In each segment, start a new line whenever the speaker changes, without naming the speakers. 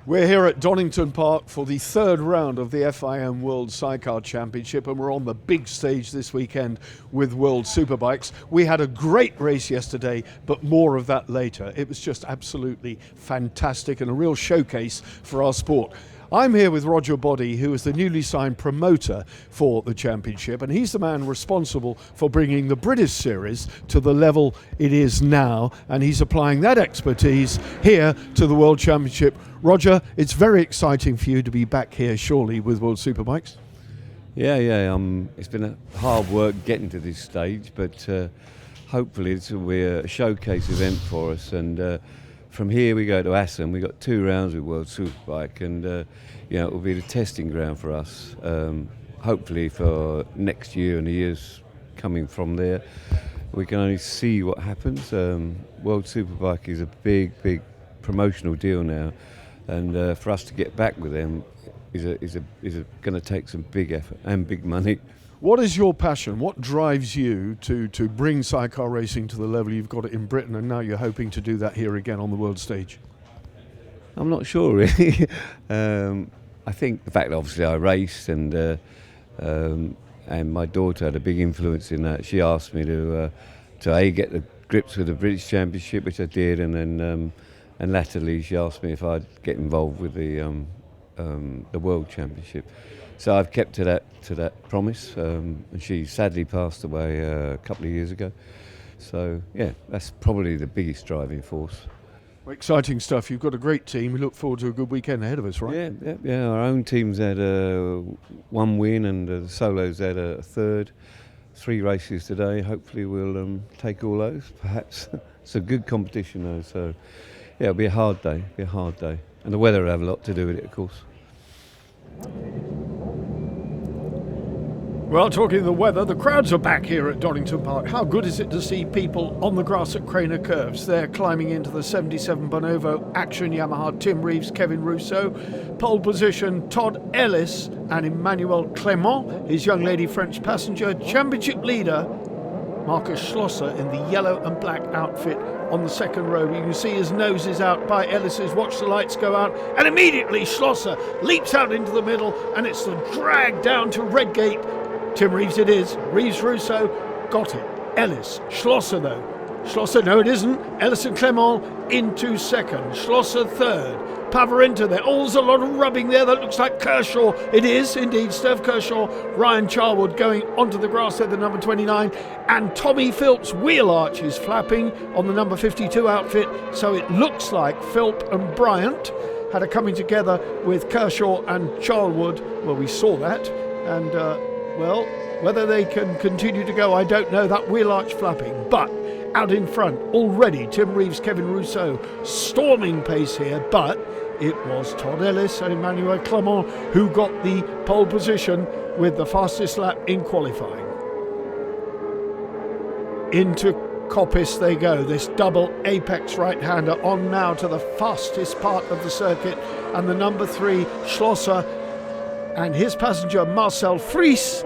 We're here at Donington Park for the third round of the FIM World Sidecar Championship, and we're on the big stage this weekend with World Superbikes. We had a great race yesterday, but more of that later. It was just absolutely fantastic and a real showcase for our sport. I'm here with Roger Body, who is the newly signed promoter for the championship, and he's the man responsible for bringing the British series to the level it is now, and he's applying that expertise here to the World Championship. Roger, it's very exciting for you to be back here, surely, with World Superbikes.
Yeah. It's been a hard work getting to this stage, but hopefully this will be a showcase event for us. And from here we go to Assen. We got 2 rounds with World Superbike, and it will be the testing ground for us. Hopefully for next year and the years coming from there, we can only see what happens. World Superbike is a big promotional deal now, and for us to get back with them is going to take some big effort and big money.
What is your passion? What drives you to bring sidecar racing to the level you've got it in Britain, and now you're hoping to do that here again on the world stage?
I'm not sure really. I think the fact that obviously I raced and my daughter had a big influence in that. She asked me to get the grips with the British Championship, which I did, and then and latterly she asked me if I'd get involved with the World Championship. So I've kept to that promise, and she sadly passed away a couple of years ago. So yeah, that's probably the biggest driving force.
Well, exciting stuff. You've got a great team. We look forward to a good weekend ahead of us, right?
Yeah. Our own team's had 1 win, and the solos had a third. 3 races today. Hopefully we'll take all those. Perhaps it's a good competition though. So yeah, it'll be a hard day. And the weather will have a lot to do with it, of course.
Well, talking of the weather, the crowds are back here at Donington Park. How good is it to see people on the grass at Craner Curves? They're climbing into the 77 Bonovo Action Yamaha, Tim Reeves, Kevin Rousseau. Pole position, Todd Ellis and Emmanuel Clément, his young lady French passenger. Championship leader, Marcus Schlosser, in the yellow and black outfit on the second row. You can see his nose is out by Ellis's. Watch the lights go out, and immediately Schlosser leaps out into the middle, and it's the drag down to Redgate. Tim Reeves it is. Reeves Rousseau got it. Ellis. Schlosser though. Schlosser, no it isn't. Ellis and Clément into second. Schlosser third. Pavarinta there. Oh, there's a lot of rubbing there. That looks like Kershaw. It is indeed Steph Kershaw. Ryan Charwood going onto the grass there, the number 29. And Tommy Philp's wheel arch is flapping on the number 52 outfit. So it looks like Philp and Bryant had a coming together with Kershaw and Charwood. Well, we saw that. And well, whether they can continue to go, I don't know. That wheel arch flapping. But out in front already, Tim Reeves, Kevin Rousseau, storming pace here. But it was Todd Ellis and Emmanuel Clément who got the pole position with the fastest lap in qualifying. Into Coppice they go, this double apex right-hander on now to the fastest part of the circuit, and the number 3 Schlosser and his passenger Marcel Fries.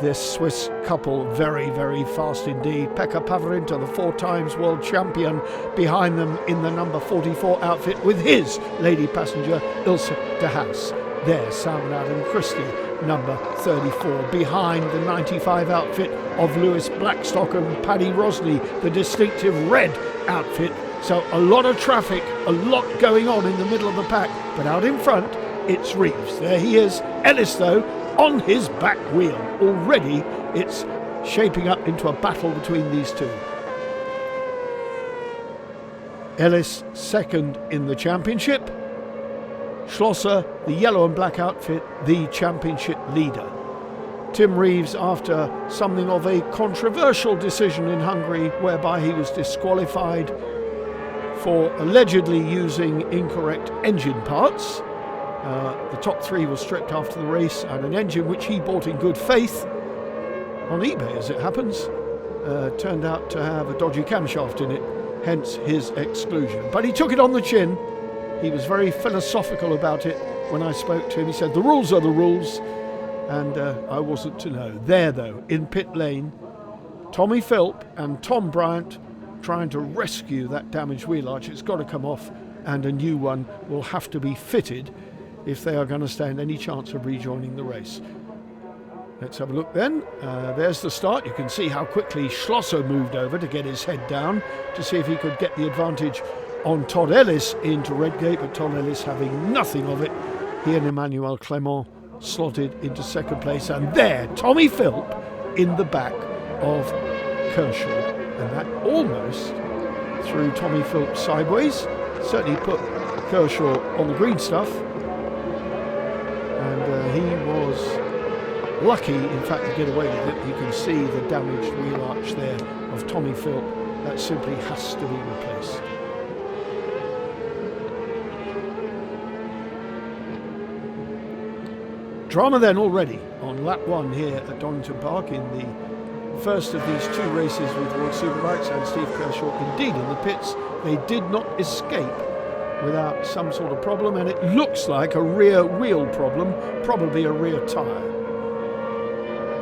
This Swiss couple very fast indeed. Pekka Pavarinta, the 4 times world champion, behind them in the number 44 outfit with his lady passenger Ilse de Haas. There, Simon Adam Christie, number 34, behind the 95 outfit of Lewis Blackstock and Paddy Rosney, the distinctive red outfit. So a lot of traffic, a lot going on in the middle of the pack, but out in front it's Reeves. There he is. Ellis though on his back wheel. Already it's shaping up into a battle between these two. Ellis second in the championship. Schlosser, the yellow and black outfit, the championship leader. Tim Reeves, after something of a controversial decision in Hungary whereby he was disqualified for allegedly using incorrect engine parts. The top 3 was stripped after the race, and an engine which he bought in good faith on eBay, as it happens, turned out to have a dodgy camshaft in it, hence his exclusion. But he took it on the chin. He was very philosophical about it when I spoke to him. He said, the rules are the rules, and I wasn't to know. There, though, in pit lane, Tommy Philp and Tom Bryant trying to rescue that damaged wheel arch. It's got to come off. and a new one will have to be fitted if they are going to stand any chance of rejoining the race. Let's have a look then. There's the start. You can see how quickly Schlosser moved over to get his head down to see if he could get the advantage on Todd Ellis into Redgate, but Todd Ellis having nothing of it. He and Emmanuel Clement slotted into second place, and there Tommy Philp in the back of Kershaw, and that almost threw Tommy Philp sideways. Certainly put Kershaw on the green stuff, and he was lucky, in fact, to get away with it. You can see the damaged wheel arch there of Tommy Philp. That simply has to be replaced. Drama then already on lap 1 here at Donington Park in the first of these 2 races with World Superbikes, and Steve Kershaw indeed in the pits. They did not escape without some sort of problem, and it looks like a rear wheel problem, probably a rear tyre.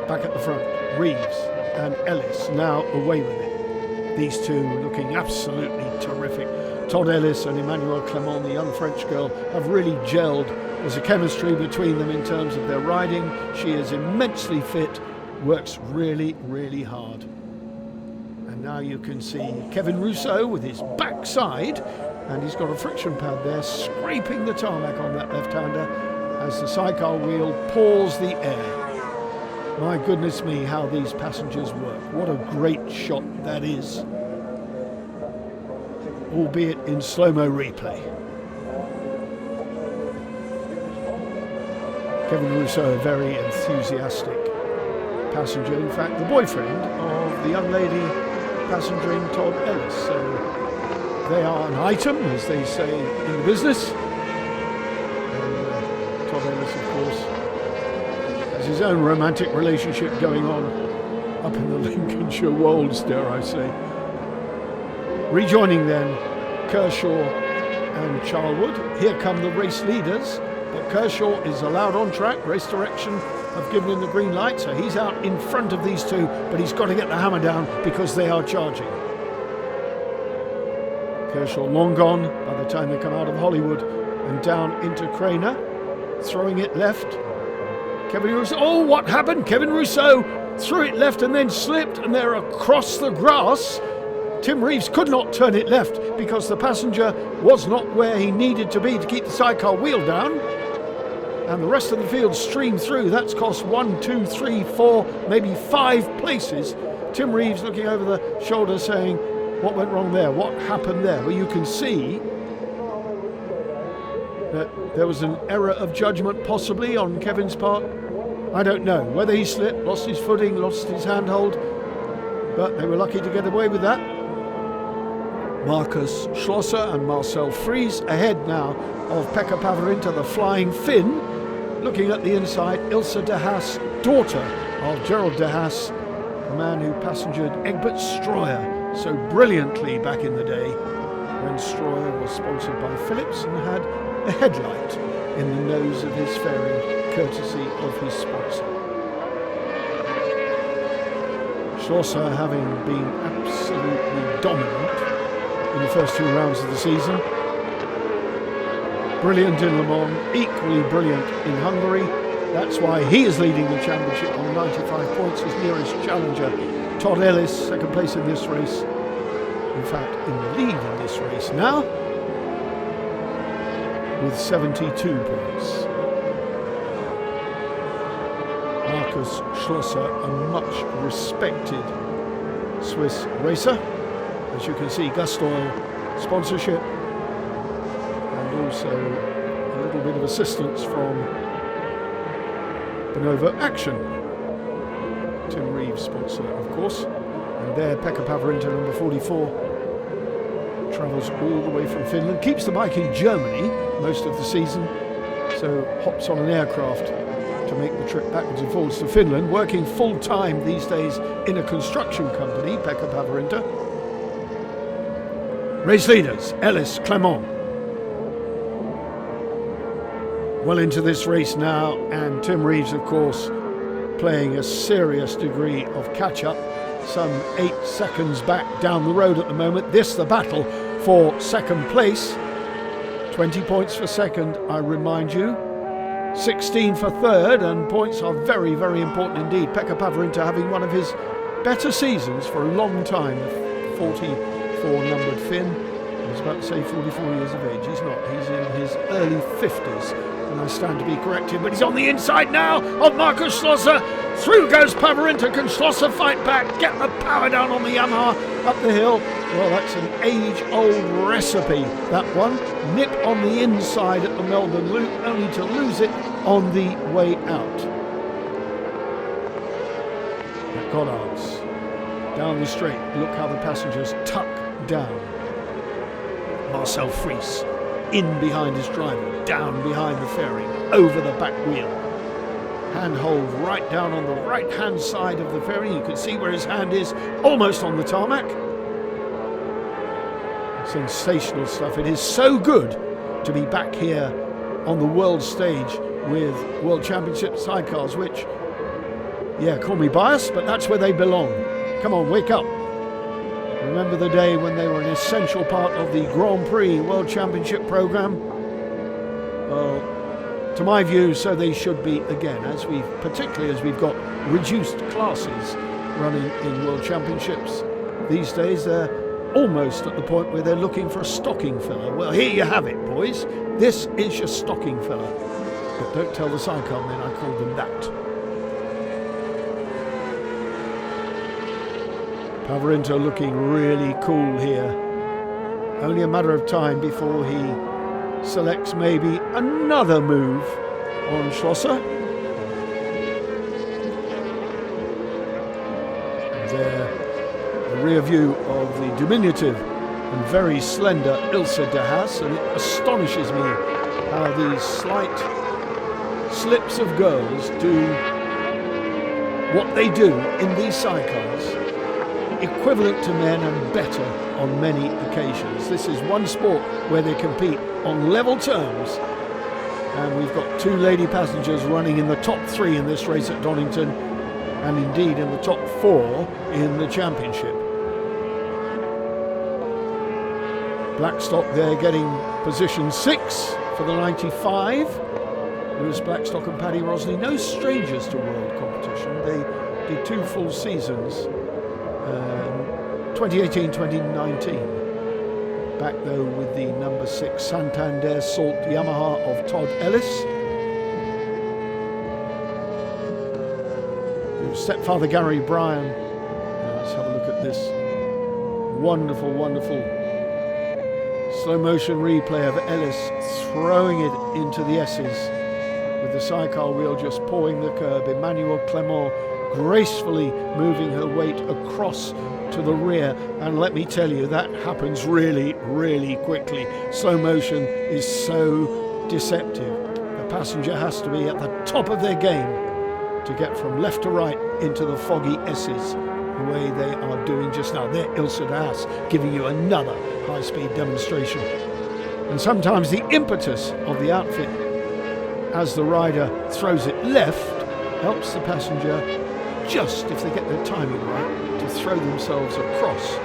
Back at the front, Reeves and Ellis now away with it. These two looking absolutely terrific. Todd Ellis and Emmanuel Clement, the young French girl, have really gelled. There's a chemistry between them in terms of their riding. She is immensely fit, works really, really hard. And now you can see Kevin Rousseau with his backside, and he's got a friction pad there, scraping the tarmac on that left-hander as the sidecar wheel paws the air. My goodness me, how these passengers work. What a great shot that is, albeit in slow-mo replay. Kevin Rousseau, a very enthusiastic passenger, in fact the boyfriend of the young lady passengering Todd Ellis. So they are an item, as they say in the business. And Todd Ellis, of course, has his own romantic relationship going on up in the Lincolnshire Wolds, dare I say. Rejoining then Kershaw and Charlwood. Here come the race leaders, but Kershaw is allowed on track. Race direction have given him the green light, so he's out in front of these two, but he's got to get the hammer down because they are charging. Kershaw long gone by the time they come out of Hollywood and down into Craner, throwing it left. Kevin Rousseau, oh, what happened? Kevin Rousseau threw it left and then slipped, and they're across the grass. Tim Reeves could not turn it left because the passenger was not where he needed to be to keep the sidecar wheel down. And the rest of the field streamed through. That's cost 1, 2, 3, 4, maybe 5 places. Tim Reeves looking over the shoulder saying, what went wrong there? What happened there? Well, you can see that there was an error of judgment possibly on Kevin's part. I don't know whether he slipped, lost his footing, lost his handhold, but they were lucky to get away with that. Marcus Schlosser and Marcel Fries ahead now of Pekka Pavarinta, the Flying Finn. Looking at the inside, Ilse de Haas, daughter of Gerald de Haas, the man who passengered Egbert Stroyer so brilliantly back in the day when Stroyer was sponsored by Philips and had a headlight in the nose of his fairing, courtesy of his sponsor. Schlosser having been absolutely dominant in the first 2 rounds of the season. Brilliant in Le Mans, equally brilliant in Hungary. That's why he is leading the championship on 95 points. His nearest challenger, Todd Ellis, second place in this race. In fact, in the lead in this race now, with 72 points. Marcus Schlosser, a much respected Swiss racer. As you can see, Gustoil sponsorship, and also a little bit of assistance from Bonova Action. Tim Reeves sponsor, of course. And there, Pekka Pavarinta, number 44, travels all the way from Finland, keeps the bike in Germany most of the season, so hops on an aircraft to make the trip backwards and forwards to Finland, working full-time these days in a construction company, Pekka Pavarinta. Race leaders, Ellis, Clement. Well into this race now, and Tim Reeves, of course, playing a serious degree of catch-up, some 8 seconds back down the road at the moment. This the battle for second place. 20 points for second, I remind you. 16 for third, and points are very, very important indeed. Pekka Pavarinta having one of his better seasons for a long time. The 44 numbered Finn. I was about to say 44 years of age. He's not. He's in his early 50s, and I stand to be corrected. But he's on the inside now of Markus Schlosser. Through goes Pavarinta. Can Schlosser fight back? Get the power down on the Yamaha up the hill. Well, that's an age-old recipe, that one. Nip on the inside at the Melbourne Loop, only to lose it on the way out. At Goddard's. Down the straight, look how the passengers tuck down. Marcel Fries in behind his driver, down behind the fairing, over the back wheel. Handhold right down on the right-hand side of the fairing. You can see where his hand is, almost on the tarmac. Sensational stuff. It is so good to be back here on the world stage with World Championship sidecars, which, yeah, call me biased, but that's where they belong. Come on, wake up. Remember the day when they were an essential part of the Grand Prix World Championship programme? Well, to my view, so they should be again, particularly as we've got reduced classes running in World Championships. These days, they're almost at the point where they're looking for a stocking filler. Well, here you have it, boys. This is your stocking filler. But don't tell the sidecar men I called them that. Pavarinta looking really cool here. Only a matter of time before he selects maybe another move on Schlosser. And there, the rear view of the diminutive and very slender Ilse de Haas, and it astonishes me how these slight slips of girls do what they do in these sidecars, equivalent to men and better on many occasions. This is one sport where they compete on level terms, and we've got two lady passengers running in the top three in this race at Donington, and indeed in the top four in the championship. Blackstock there getting position 6 for the 95. Lewis Blackstock and Paddy Rosney, no strangers to world competition. They did 2 full seasons, 2018-2019. Back though with the number 6 Santander Salt Yamaha of Todd Ellis. Stepfather Gary Bryan. Let's have a look at this wonderful, wonderful slow motion replay of Ellis throwing it into the S's with the sidecar wheel just pawing the curb. Emmanuel Clement gracefully moving her weight across to the rear, and let me tell you, that happens really, really quickly. Slow motion is so deceptive. The passenger has to be at the top of their game to get from left to right into the foggy S's the way they are doing just now. There, Ilse de Haas giving you another high-speed demonstration. And sometimes the impetus of the outfit as the rider throws it left helps the passenger, just if they get their timing right, to throw themselves across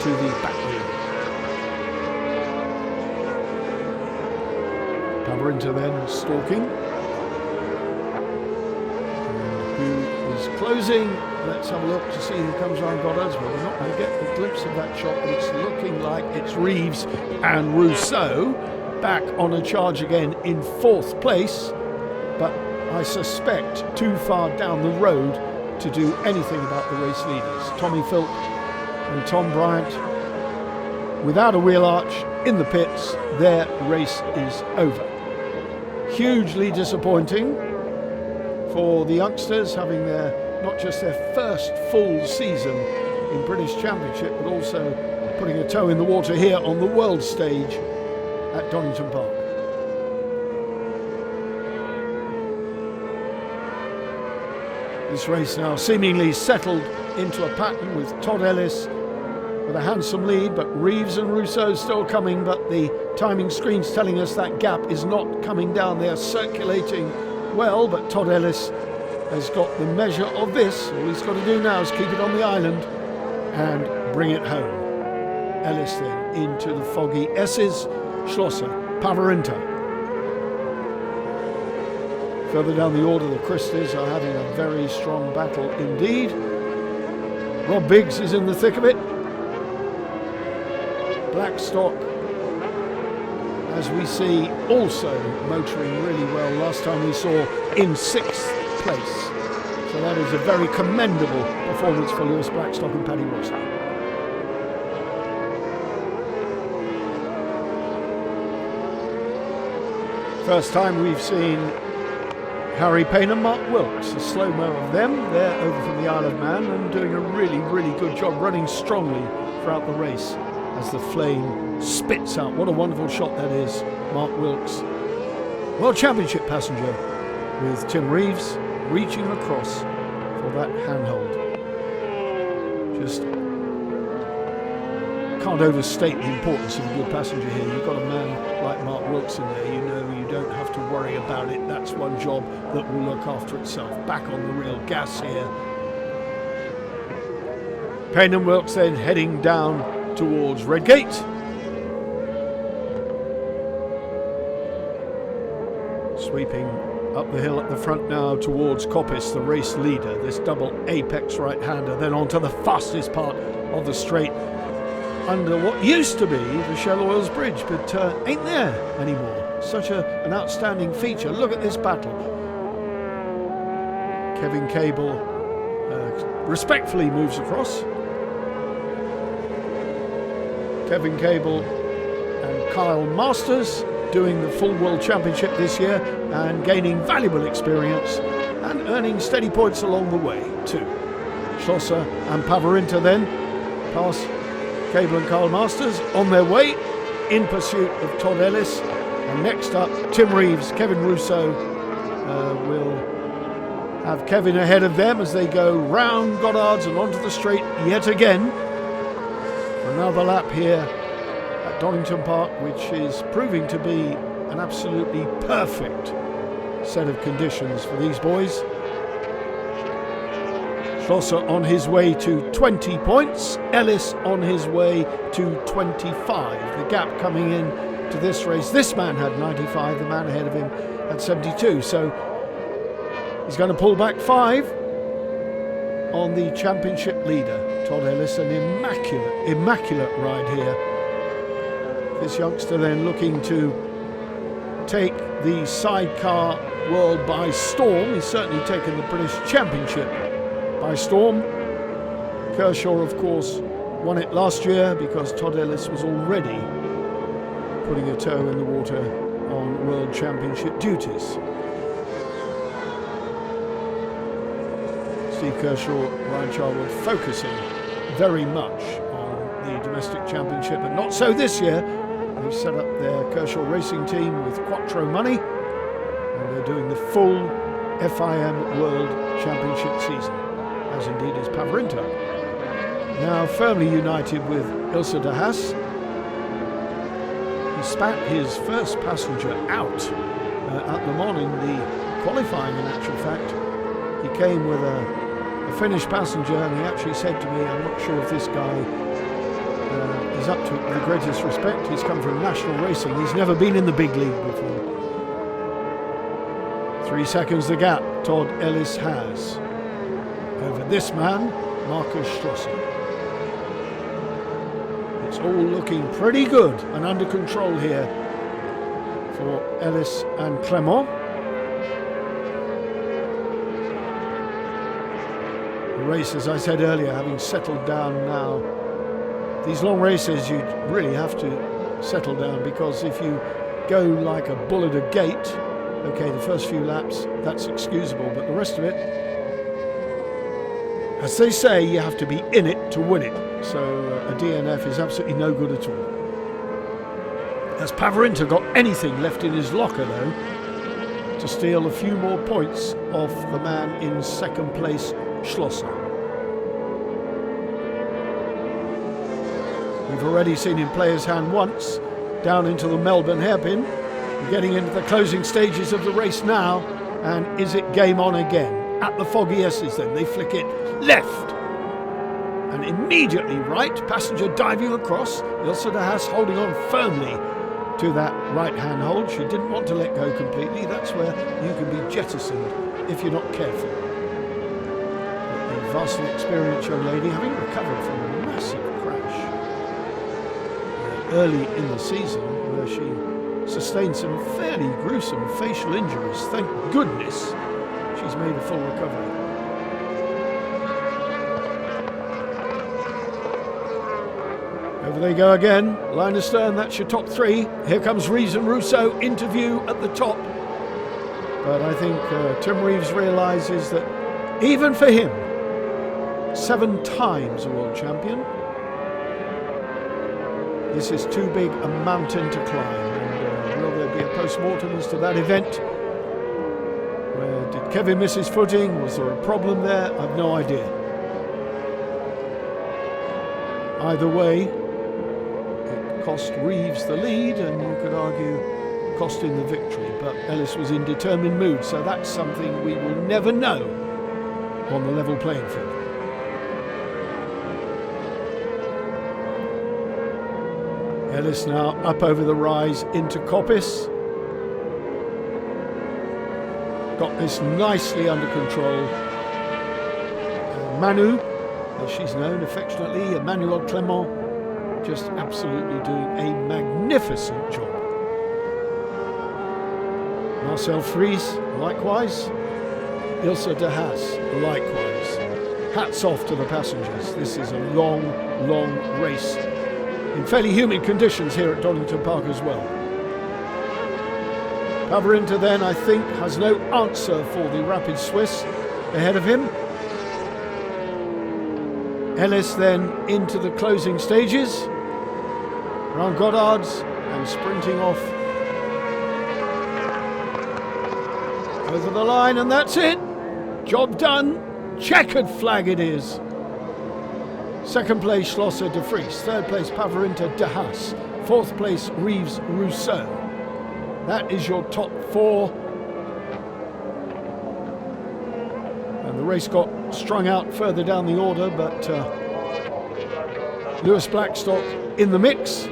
to the back wheel. Pavarinta then stalking. Closing, let's have a look to see who comes around Goddard's. Well, we're not going to get a glimpse of that shot, but it's looking like it's Reeves and Rousseau back on a charge again in 4th place, but I suspect too far down the road to do anything about the race leaders. Tommy Philp and Tom Bryant, without a wheel arch in the pits, their race is over. Hugely disappointing for the youngsters, having not just their first full season in British Championship, but also putting a toe in the water here on the world stage at Donington Park. This race now seemingly settled into a pattern with Todd Ellis with a handsome lead, but Reeves and Rousseau still coming, but the timing screen's telling us that gap is not coming down. They are circulating well, but Todd Ellis has got the measure of this. All he's got to do now is keep it on the island and bring it home. Ellis then into the foggy S's. Schlosser, Pavarinta. Further down the order, the Christies are having a very strong battle indeed. Rob Biggs is in the thick of it. Blackstock, as we see, also motoring really well. Last time we saw in 6th place. So that is a very commendable performance for Lewis Blackstock and Paddy Rossi. First time we've seen Harry Payne and Mark Wilkes, a slow-mo of them. They're over from the Isle of Man and doing a really, really good job, running strongly throughout the race as the flame spits out. What a wonderful shot that is, Mark Wilkes. World Championship passenger with Tim Reeves reaching across for that handhold. Just can't overstate the importance of a good passenger here. You've got a man like Mark Wilkes in there, you know you don't have to worry about it. That's one job that will look after itself. Back on the real gas here. Payne and Wilkes then heading down towards Redgate. Sweeping up the hill at the front now towards Coppice, the race leader, this double apex right-hander, then onto the fastest part of the straight under what used to be the Shell Oils Bridge, but ain't there anymore. Such an outstanding feature. Look at this battle. Kevin Cable respectfully moves across. Kevin Cable and Kyle Masters doing the full World Championship this year and gaining valuable experience and earning steady points along the way too. Schlosser and Pavarinta then pass Cable and Kyle Masters on their way in pursuit of Todd Ellis. And next up, Tim Reeves, Kevin Russo will have Kevin ahead of them as they go round Goddard's and onto the straight yet again. Another lap here at Donington Park, which is proving to be an absolutely perfect set of conditions for these boys. Schlosser on his way to 20 points, Ellis on his way to 25. The gap coming in to this race, this man had 95, the man ahead of him had 72, so he's going to pull back 5 on the championship leader, Todd Ellis. An immaculate ride here. This youngster then looking to take the sidecar world by storm. He's certainly taken the British Championship by storm. Kershaw, of course, won it last year because Todd Ellis was already putting a toe in the water on World Championship duties. Steve Kershaw, Ryan Charwood focusing very much on the domestic championship, but not so this year. They've set up their Kershaw racing team with Quattro money and they're doing the full FIM World Championship season, as indeed is Pavarinta. Now firmly united with Ilse de Haas. He spat his first passenger out at Le Mans in the qualifying, in actual fact. He came with a Finnish passenger and he actually said to me, I'm not sure if this guy is up to it with the greatest respect. He's come from national racing. He's never been in the big league before. 3 seconds the gap Todd Ellis has over this man, Marcus Schlosser. It's all looking pretty good and under control here for Ellis and Clement. The race, as I said earlier, having settled down now. These long races, you really have to settle down, because if you go like a bull at a gate, okay, the first few laps, that's excusable, but the rest of it, as they say, you have to be in it to win it. So a DNF is absolutely no good at all. Has Pavarinta got anything left in his locker, though, to steal a few more points off the man in second place, Schlosser? We've already seen him play his hand once down into the Melbourne hairpin. We're getting into the closing stages of the race now, and is it game on again? At the foggy S's then, they flick it left. and immediately right, passenger diving across, Ilse de Haas holding on firmly to that right hand hold. She didn't want to let go completely. That's where you can be jettisoned if you're not careful. But the vastly experienced young lady, having recovered from a massive crash early in the season where she sustained some fairly gruesome facial injuries, thank goodness she's made a full recovery. Over they go again, line astern, that's your top three. Here comes Reeves and Rousseau into view at the top. But I think Tim Reeves realises that even for him, 7 times a world champion, this is too big a mountain to climb. And will there be a post-mortem as to that event? Where did Kevin miss his footing? Was there a problem there? I've no idea. Either way, cost Reeves the lead, and you could argue cost him the victory, but Ellis was in determined mood, so that's something we will never know on the level playing field. Ellis now up over the rise into Coppice. Got this nicely under control. Manu, as she's known affectionately, Emmanuel Clement, just absolutely doing a magnificent job. Marcel Fries, likewise. Ilse de Haas, likewise. Hats off to the passengers. This is a long, long race in fairly humid conditions here at Donington Park as well. Pavarinta then, I think, has no answer for the rapid Swiss ahead of him. Ellis then into the closing stages. Round Goddard's and sprinting off over the line, and that's it. Job done. Checkered flag it is. Second place Schlosser de Vries. Third place Pavarinta de Haas. Fourth place Reeves Rousseau. That is your top 4. And the race got strung out further down the order, but Lewis Blackstock in the mix.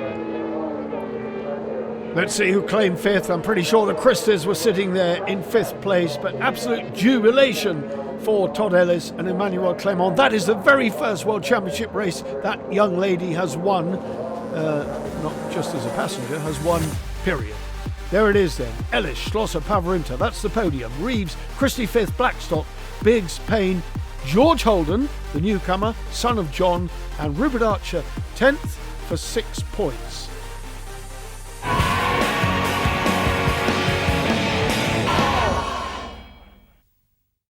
Let's see who claimed 5th. I'm pretty sure the Christers were sitting there in 5th place, but absolute jubilation for Todd Ellis and Emmanuel Clement. That is the very first World Championship race that young lady has won, not just as a passenger, has won, period. There it is then. Ellis, Schlosser, Pavarinta, that's the podium. Reeves, Christie 5th, Blackstock, Biggs, Payne, George Holden, the newcomer, son of John, and Rupert Archer 10th for 6 points.